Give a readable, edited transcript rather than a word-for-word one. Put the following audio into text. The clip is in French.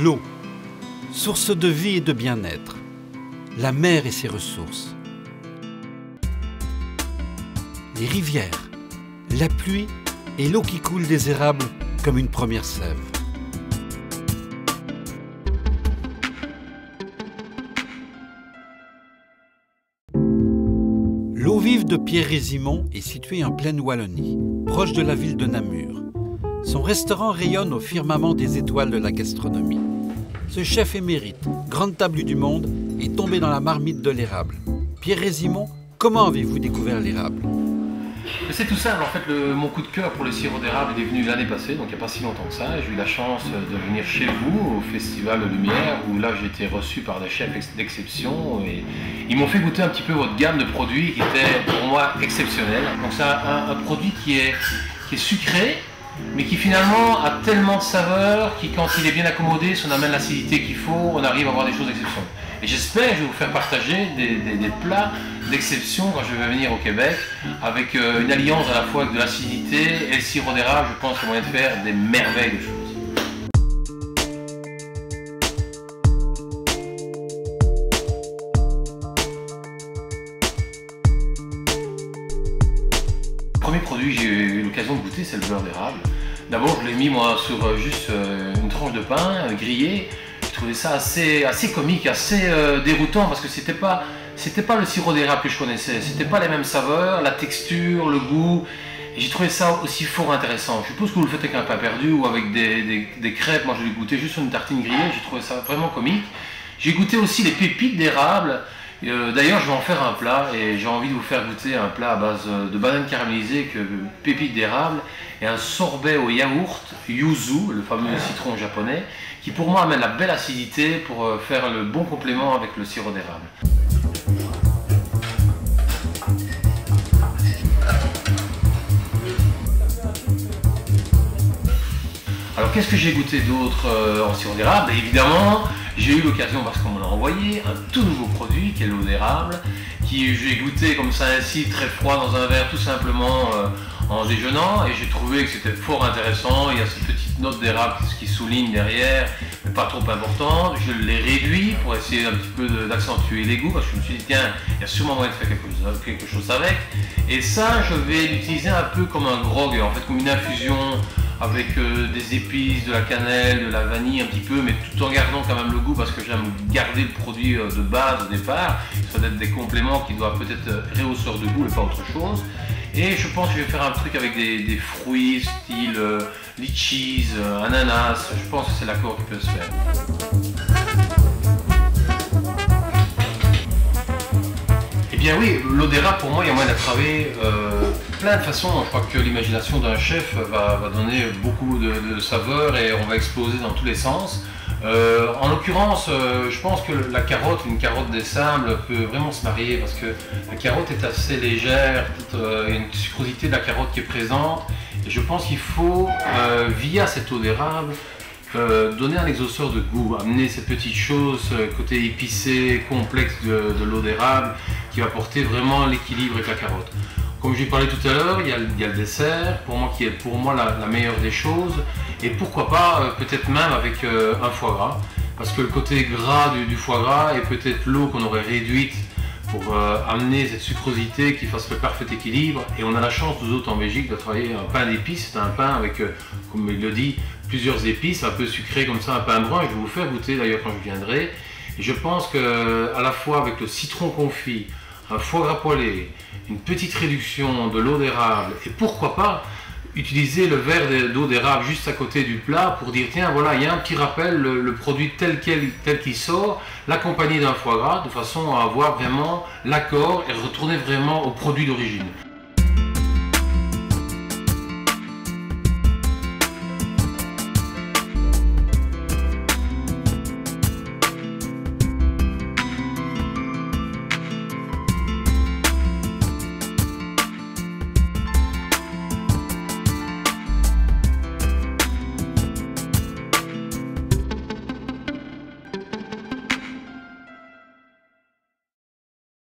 L'eau, source de vie et de bien-être. La mer et ses ressources. Les rivières, la pluie et l'eau qui coule des érables comme une première sève. L'eau vive de Pierre Résimond est située en pleine Wallonie, proche de la ville de Namur. Son restaurant rayonne au firmament des étoiles de la gastronomie. Ce chef émérite, grande table du monde, est tombé dans la marmite de l'érable. Pierre Résimond, comment avez-vous découvert l'érable? C'est tout simple, en fait, mon coup de cœur pour le sirop d'érable est venu l'année passée, donc il n'y a pas si longtemps que ça. J'ai eu la chance de venir chez vous au Festival de Lumière, où là j'ai été reçu par des chefs d'exception et ils m'ont fait goûter un petit peu votre gamme de produits qui était pour moi exceptionnelle. Donc c'est un produit qui est sucré, mais qui finalement a tellement de saveurs qui, quand il est bien accommodé, si on amène l'acidité qu'il faut, on arrive à avoir des choses exceptionnelles. Et j'espère que je vais vous faire partager des plats d'exception quand je vais venir au Québec, avec une alliance à la fois avec de l'acidité et le sirop d'érable. Je pense qu'il y a moyen de faire des merveilles de choses. Le premier produit que j'ai eu l'occasion de goûter, c'est le beurre d'érable. D'abord, je l'ai mis moi sur juste une tranche de pain grillé. Je trouvais ça assez comique, assez déroutant parce que c'était pas le sirop d'érable que je connaissais, c'était pas les mêmes saveurs, la texture, le goût. Et j'ai trouvé ça aussi fort intéressant. Je suppose que vous le faites avec un pain perdu ou avec des crêpes. Moi, je l'ai goûté juste sur une tartine grillée. J'ai trouvé ça vraiment comique. J'ai goûté aussi les pépites d'érable. D'ailleurs, je vais en faire un plat et j'ai envie de vous faire goûter un plat à base de bananes caramélisées, pépites d'érable et un sorbet au yaourt yuzu, le fameux citron japonais, qui pour moi amène la belle acidité pour faire le bon complément avec le sirop d'érable. Alors qu'est-ce que j'ai goûté d'autre en sirop d'érable? Évidemment, j'ai eu l'occasion, parce qu'on me l'a envoyé, un tout nouveau produit qui est l'eau d'érable, qui j'ai goûté comme ça ainsi, très froid dans un verre, tout simplement en déjeunant, et j'ai trouvé que c'était fort intéressant. Il y a cette petite note d'érable qui souligne derrière, mais pas trop importante. Je l'ai réduit pour essayer un petit peu d'accentuer les goûts, parce que je me suis dit, tiens, il y a sûrement moyen de faire quelque chose avec. Et ça, je vais l'utiliser un peu comme un grog, en fait, comme une infusion, avec des épices, de la cannelle, de la vanille un petit peu, mais tout en gardant quand même le goût parce que j'aime garder le produit de base au départ. Ça doit être des compléments qui doivent peut-être réhausseur de goût et pas autre chose. Et je pense que je vais faire un truc avec des fruits style litchis, ananas. Je pense que c'est l'accord qui peut se faire. Eh bien oui, l'eau d'érable pour moi il y a moyen de travailler plein de façons. Je crois que l'imagination d'un chef va donner beaucoup de saveurs et on va exploser dans tous les sens. En l'occurrence, je pense que une carotte des sables peut vraiment se marier parce que la carotte est assez légère, il y a une sucrosité de la carotte qui est présente et je pense qu'il faut, via cette eau d'érable, donner un exhausteur de goût, amener ces petites choses, côté épicé, complexe de l'eau d'érable qui va porter vraiment l'équilibre avec la carotte. Comme j'ai parlé tout à l'heure, il y a le dessert, pour moi, qui est pour moi la meilleure des choses. Et pourquoi pas, peut-être même avec un foie gras. Parce que le côté gras du foie gras et peut-être l'eau qu'on aurait réduite pour amener cette sucrosité qui fasse le parfait équilibre. Et on a la chance, nous autres en Belgique, de travailler un pain d'épices. C'est un pain avec, comme il le dit, plusieurs épices, un peu sucré comme ça, un pain brun. Je vais vous faire goûter d'ailleurs quand je viendrai. Et je pense qu'à la fois avec le citron confit, un foie gras poêlé, une petite réduction de l'eau d'érable et pourquoi pas utiliser le verre d'eau d'érable juste à côté du plat pour dire tiens voilà, il y a un petit rappel, le produit tel qu'il sort, l'accompagner d'un foie gras de façon à avoir vraiment l'accord et retourner vraiment au produit d'origine.